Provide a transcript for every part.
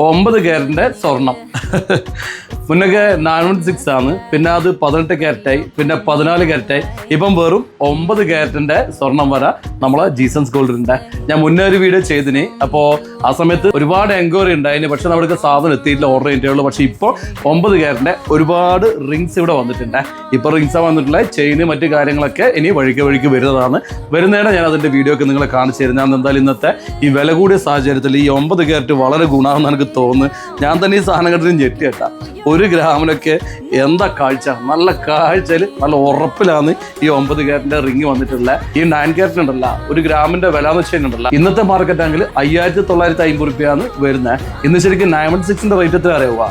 9 ക്യാരറ്റിൻ്റെ സ്വർണം. മുന്നൊക്കെ 916 ആണ്, പിന്നെ അത് 18 ക്യാരറ്റായി, പിന്നെ 14 ക്യാരറ്റായി, ഇപ്പം വെറും 9 ക്യാരറ്റിൻ്റെ സ്വർണം വരെ നമ്മളെ ജീസൺസ് ഗോൾഡിൻ്റെ. ഞാൻ മുന്നേ ഒരു വീഡിയോ ചെയ്തിന്. അപ്പോൾ ആ സമയത്ത് ഒരുപാട് എൻക്വയറി ഉണ്ടായിന്, പക്ഷെ നമ്മുടെ സാധനം എത്തിയിട്ടില്ല, ഓർഡർ ചെയ്തിട്ടുള്ളൂ. പക്ഷെ ഇപ്പോൾ 9 ക്യാരറ്റിൻ്റെ ഒരുപാട് റിങ്സ് ഇവിടെ വന്നിട്ടുണ്ട്. ഇപ്പോൾ റിങ്സാണ് വന്നിട്ടുള്ള, ചെയിന് മറ്റു കാര്യങ്ങളൊക്കെ ഇനി വഴിക്ക് വരുന്നതാണ്. വരുന്നേടെ ഞാൻ അതിൻ്റെ വീഡിയോ ഒക്കെ നിങ്ങളെ കാണിച്ചു തരുന്നത്. ഞാൻ എന്തായാലും ഇന്നത്തെ ഈ വില കൂടിയ സാഹചര്യത്തിൽ ഈ 9 ക്യാരറ്റ് വളരെ ഗുണമാണെന്ന് എനിക്ക് തോന്നുന്നു. ഞാൻ തന്നെ ഈ സാധനങ്ങളിൽ ഞെട്ടി കേട്ടാ. 1 ഗ്രാമിനൊക്കെ എന്താ കാഴ്ച, നല്ല കാഴ്ചയിൽ നല്ല ഉറപ്പിലാണ് ഈ 9 ക്യാരറ്റിന്റെ റിങ് വന്നിട്ടുള്ള. ഈ 9 ക്യാരറ്റ് ഉണ്ടല്ല, 1 ഗ്രാമിന്റെ വില എന്ന് വെച്ചിട്ടുണ്ടല്ല, ഇന്നത്തെ മാർക്കറ്റ് ആണെങ്കിൽ 5950 രൂപയാണ് വരുന്നത്. ഇന്ന് ശരിക്കും 916ന്റെ റേറ്റ് എത്ര അറിയുക?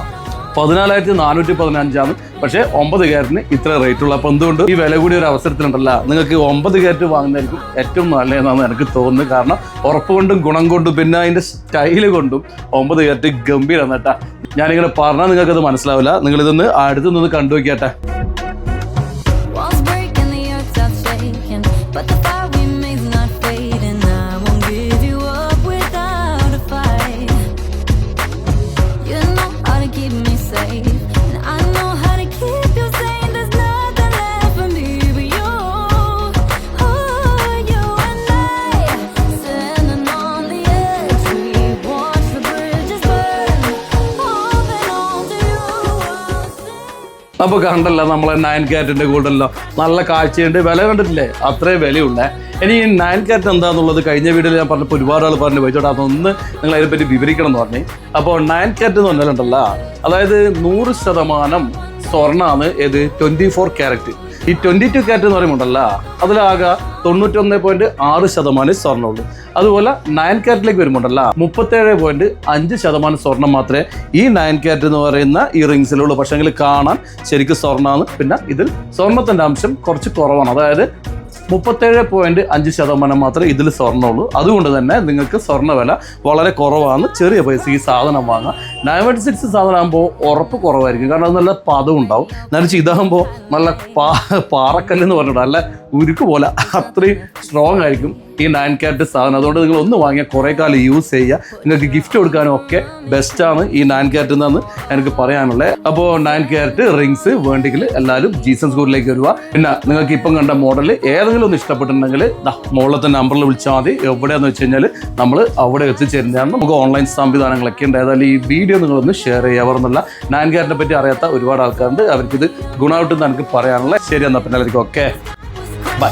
14,415 പക്ഷേ 9 ക്യാരറ്റിന് ഇത്ര റേറ്റ് ഉള്ളു. അപ്പോൾ എന്തുകൊണ്ട് ഈ വില കൂടിയ ഒരു അവസരത്തിലുണ്ടല്ല, നിങ്ങൾക്ക് 9 ക്യാരറ്റ് വാങ്ങുന്നതായിരിക്കും ഏറ്റവും നല്ലതെന്നാണ് എനിക്ക് തോന്നുന്നത്. കാരണം ഉറപ്പ് കൊണ്ടും ഗുണം കൊണ്ടും പിന്നെ അതിൻ്റെ സ്റ്റൈല് കൊണ്ടും 9 ക്യാരറ്റ് ഗംഭീരം കേട്ടാ. ഞാനിങ്ങനെ പറഞ്ഞാൽ നിങ്ങൾക്കത് മനസ്സിലാവില്ല. നിങ്ങളിതൊന്ന് അടുത്ത് നിന്ന് കണ്ടു നോക്കിയാട്ടെ. അപ്പോൾ കണ്ടല്ലോ നമ്മളെ 9 ക്യാരറ്റിൻ്റെ ഗോൾഡല്ലോ, നല്ല കാഴ്ചയുണ്ട്. വില കണ്ടിട്ടില്ലേ, അത്രയും വിലയുള്ളേ. ഇനി ഈ 9 ക്യാരറ്റ് എന്താണെന്നുള്ളത് കഴിഞ്ഞ വീഡിയോയിൽ ഞാൻ പറഞ്ഞപ്പോൾ ഒരുപാട് ആൾ പറഞ്ഞു, പോയിച്ചോട്ടെ അതൊന്ന് നിങ്ങൾ അതിനെപ്പറ്റി വിവരിക്കണം എന്ന് പറഞ്ഞു. അപ്പോൾ 9 ക്യാരറ്റ് എന്ന് പറഞ്ഞാലുണ്ടല്ലോ, അതായത് 100% സ്വർണ്ണമാണ്. ഏത് 24 ക്യാരറ്റ്. ഈ 22 ക്യാരറ്റ് എന്ന് പറയുമ്പോണ്ടല്ല, അതിലാകെ 91.6% സ്വർണ്ണമുള്ളൂ. അതുപോലെ 9 ക്യാരറ്റിലേക്ക് വരുമ്പോണ്ടല്ല 37.5% സ്വർണം മാത്രമേ ഈ 9 ക്യാരറ്റ് എന്ന് പറയുന്ന ഈ റിങ്സിലുള്ളൂ. പക്ഷേ കാണാൻ ശരിക്കും സ്വർണ്ണമാണ്. പിന്നെ ഇതിൽ സ്വർണത്തിൻ്റെ അംശം കുറച്ച് കുറവാണ്. അതായത് 37.5% മാത്രമേ ഇതിൽ സ്വർണ്ണമുള്ളൂ. അതുകൊണ്ട് തന്നെ നിങ്ങൾക്ക് സ്വർണ്ണ വില വളരെ കുറവാണ്. ചെറിയ പൈസ ഈ സാധനം വാങ്ങാം. 916 സാധനം ആകുമ്പോൾ ഉറപ്പ് കുറവായിരിക്കും, കാരണം അത് നല്ല പദം ഉണ്ടാവും. എന്നുവെച്ചാൽ ഇതാകുമ്പോൾ നല്ല പാറക്കല്ലെന്ന് പറഞ്ഞിട്ട് നല്ല ഉരുക്ക് പോലെ അത്രയും സ്ട്രോങ് ആയിരിക്കും ഈ 9 ക്യാരറ്റ് സാധനം. അതുകൊണ്ട് നിങ്ങൾ ഒന്ന് വാങ്ങിയാൽ കുറേ കാലം യൂസ് ചെയ്യുക. നിങ്ങൾക്ക് ഗിഫ്റ്റ് കൊടുക്കാനും ഒക്കെ ബെസ്റ്റാണ് ഈ 9 ക്യാരറ്റ് എന്നാണ് എനിക്ക് പറയാനുള്ളത്. അപ്പോൾ 9 ക്യാരറ്റ് റിങ്സ് വേണ്ടെങ്കിൽ എല്ലാവരും ജീസൺസ് ഗോൾഡിലേക്ക് വരിക. പിന്നെ നിങ്ങൾക്ക് ഇപ്പം കണ്ട മോഡൽ ഏതെങ്കിലും ഒന്ന് ഇഷ്ടപ്പെട്ടിട്ടുണ്ടെങ്കിൽ മുകളിലത്തെ നമ്പറിൽ വിളിച്ചാൽ മതി. എവിടെയാണെന്ന് വെച്ച് കഴിഞ്ഞാൽ നമ്മൾ അവിടെ എത്തിച്ചേരുന്നതാണ്. നമുക്ക് ഓൺലൈൻ സംവിധാനങ്ങളൊക്കെ ഉണ്ട്. ഏതായാലും ഈ വീഡിയോ നിങ്ങളൊന്ന് ഷെയർ ചെയ്യാവുന്നല്ല. 9 ക്യാരറ്റിനെ പറ്റി അറിയാത്ത ഒരുപാട് ആൾക്കാരുണ്ട്, അവർക്കിത് ഗുണമായിട്ടെന്ന് എനിക്ക് പറയാനുള്ളത്. ശരി, എന്നാൽ പിന്നെ എല്ലാവർക്കും ഓക്കെ ബൈ.